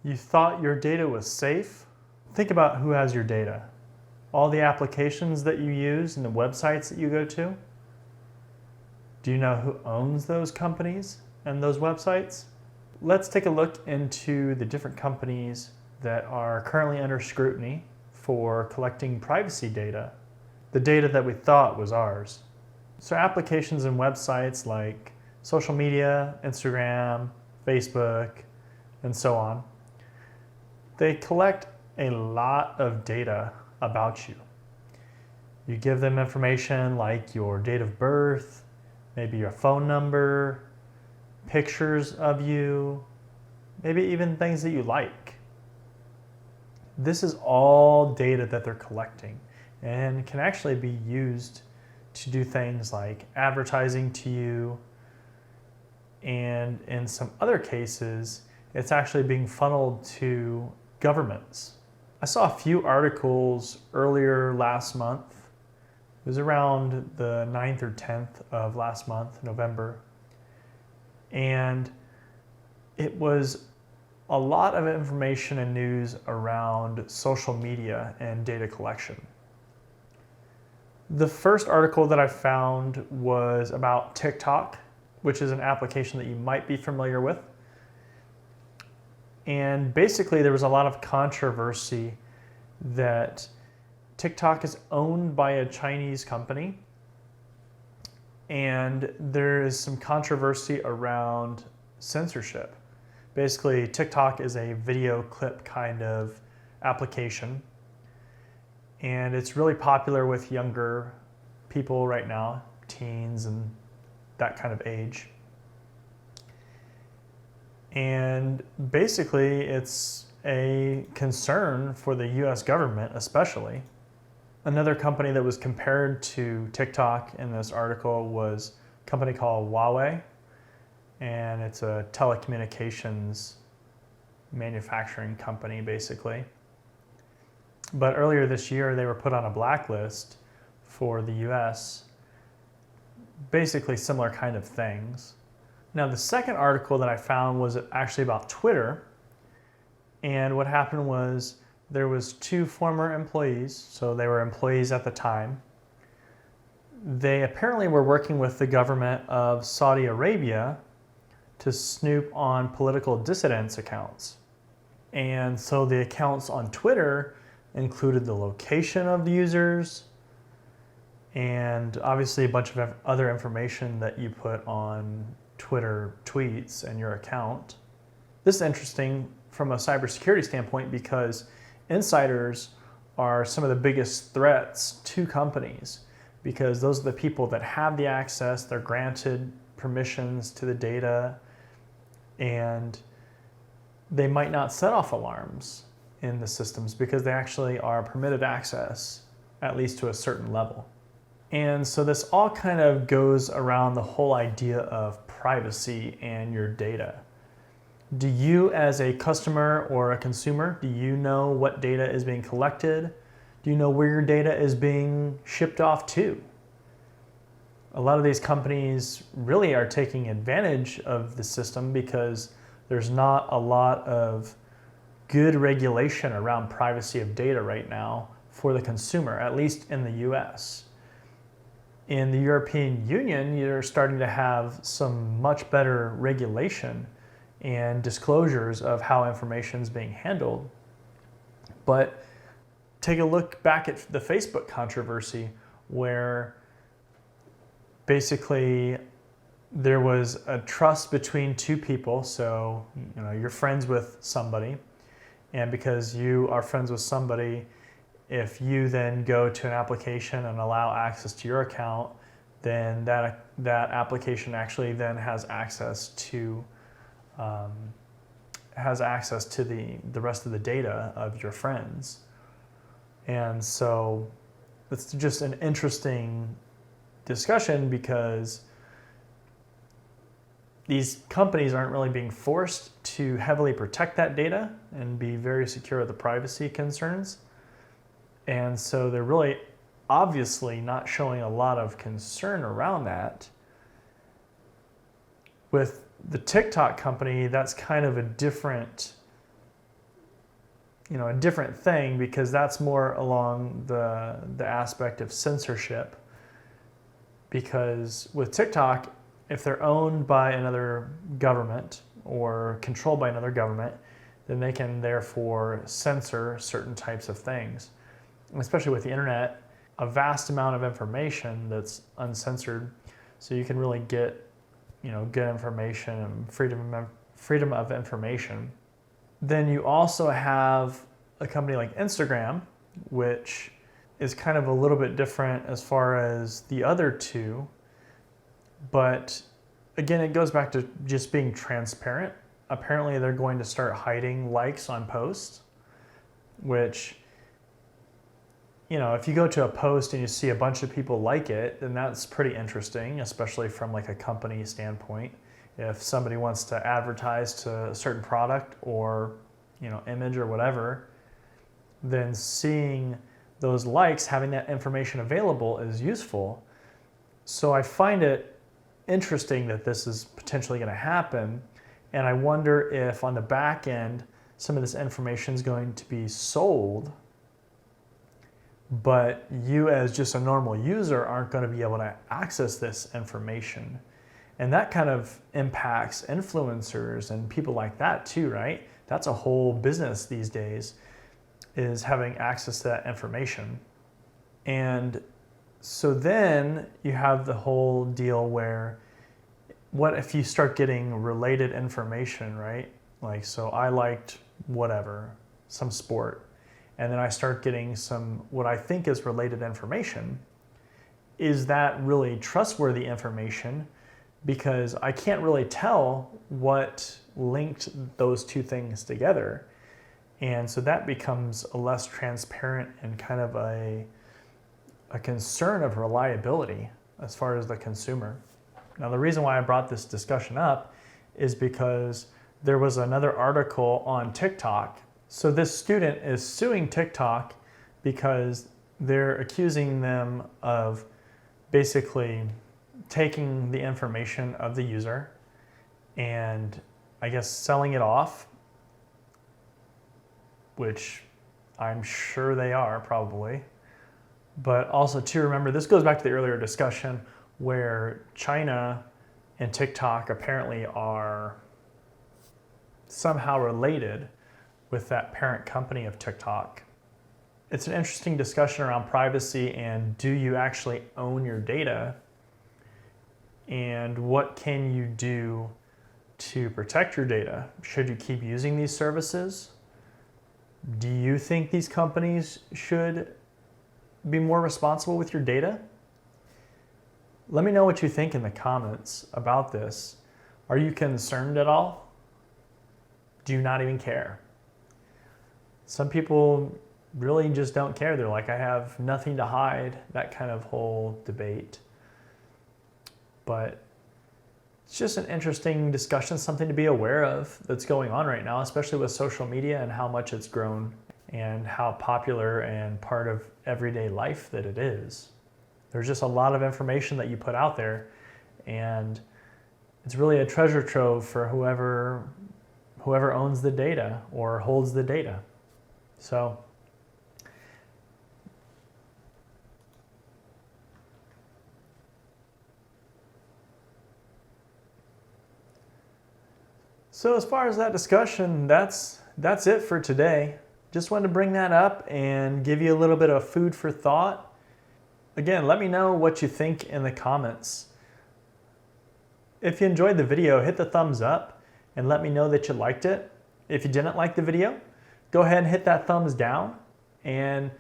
You thought your data was safe? Think about who has your data. All the applications that you use and the websites that you go to. Do you know who owns those companies and those websites? Let's take a look into the different companies that are currently under scrutiny for collecting privacy data, the data that we thought was ours. So applications and websites like social media, Instagram, Facebook, and so on, they collect a lot of data about you. You give them information like your date of birth, maybe your phone number, pictures of you, maybe even things that you like. This is all data that they're collecting and can actually be used to do things like advertising to you, and in some other cases, it's actually being funneled to governments. I saw a few articles earlier last month. It was around the 9th or 10th of last month, November. And it was a lot of information and news around social media and data collection. The first article that I found was about TikTok, which is an application that you might be familiar with. And basically there was a lot of controversy that TikTok is owned by a Chinese company, and there is some controversy around censorship. Basically, TikTok is a video clip kind of application, and it's really popular with younger people right now, teens and that kind of age. And basically, it's a concern for the US government, especially. Another company that was compared to TikTok in this article was a company called Huawei, and it's a telecommunications manufacturing company, basically. But earlier this year, they were put on a blacklist for the US, basically similar kind of things. Now, the second article that I found was actually about Twitter, and what happened was there was two former employees, so they were employees at the time. They apparently were working with the government of Saudi Arabia to snoop on political dissidents' accounts. And so the accounts on Twitter included the location of the users and obviously a bunch of other information that you put on Twitter tweets and your account. This is interesting from a cybersecurity standpoint because insiders are some of the biggest threats to companies, because those are the people that have the access, they're granted permissions to the data, and they might not set off alarms in the systems because they actually are permitted access, at least to a certain level. And so this all kind of goes around the whole idea of privacy and your data. Do you, as a customer or a consumer, do you know what data is being collected? Do you know where your data is being shipped off to? A lot of these companies really are taking advantage of the system because there's not a lot of good regulation around privacy of data right now for the consumer, at least in the US. In the European Union, you're starting to have some much better regulation and disclosures of how information is being handled. But take a look back at the Facebook controversy, where basically there was a trust between two people. So, you're friends with somebody, and because you are friends with somebody, if you then go to an application and allow access to your account, then that application actually then has access to the rest of the data of your friends. And so it's just an interesting discussion because these companies aren't really being forced to heavily protect that data and be very secure of the privacy concerns. And so they're really obviously not showing a lot of concern around that. With the TikTok company, that's kind of a different a different thing, because that's more along the aspect of censorship. Because with TikTok, if they're owned by another government or controlled by another government, then they can therefore censor certain types of things. And especially with the internet, a vast amount of information that's uncensored, so you can really get good information and freedom of information. Then you also have a company like Instagram, which is kind of a little bit different as far as the other two. But again, it goes back to just being transparent. Apparently they're going to start hiding likes on posts, which, if you go to a post and you see a bunch of people like it, then that's pretty interesting, especially from like a company standpoint. If somebody wants to advertise to a certain product or, image or whatever, then seeing those likes, having that information available is useful. So I find it interesting that this is potentially going to happen. And I wonder if on the back end, some of this information is going to be sold, but you as just a normal user aren't going to be able to access this information. And that kind of impacts influencers and people like that too, right? That's a whole business these days, is having access to that information. And so then you have the whole deal where, what if you start getting related information, right? Like, so I liked whatever, some sport, and then I start getting some, what I think is related information. Is that really trustworthy information? Because I can't really tell what linked those two things together. And so that becomes a less transparent and kind of a concern of reliability as far as the consumer. Now, the reason why I brought this discussion up is because there was another article on TikTok. So this student is suing TikTok because they're accusing them of basically taking the information of the user and, I guess, selling it off, which I'm sure they are probably. But also to remember, this goes back to the earlier discussion where China and TikTok apparently are somehow related with that parent company of TikTok. It's an interesting discussion around privacy and do you actually own your data? And what can you do to protect your data? Should you keep using these services? Do you think these companies should be more responsible with your data? Let me know what you think in the comments about this. Are you concerned at all? Do you not even care? Some people really just don't care. They're like, I have nothing to hide, that kind of whole debate. But it's just an interesting discussion, something to be aware of that's going on right now, especially with social media and how much it's grown and how popular and part of everyday life that it is. There's just a lot of information that you put out there, and it's really a treasure trove for whoever owns the data or holds the data. So as far as that discussion, that's it for today. Just wanted to bring that up and give you a little bit of food for thought. Again, let me know what you think in the comments. If you enjoyed the video, hit the thumbs up and let me know that you liked it. If you didn't like the video, go ahead and hit that thumbs down. And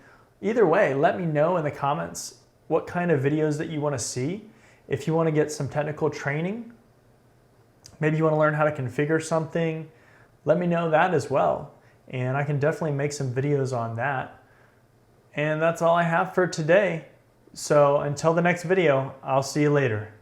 either way, let me know in the comments what kind of videos that you want to see. If you want to get some technical training, maybe you want to learn how to configure something, let me know that as well. And I can definitely make some videos on that. And that's all I have for today. So until the next video, I'll see you later.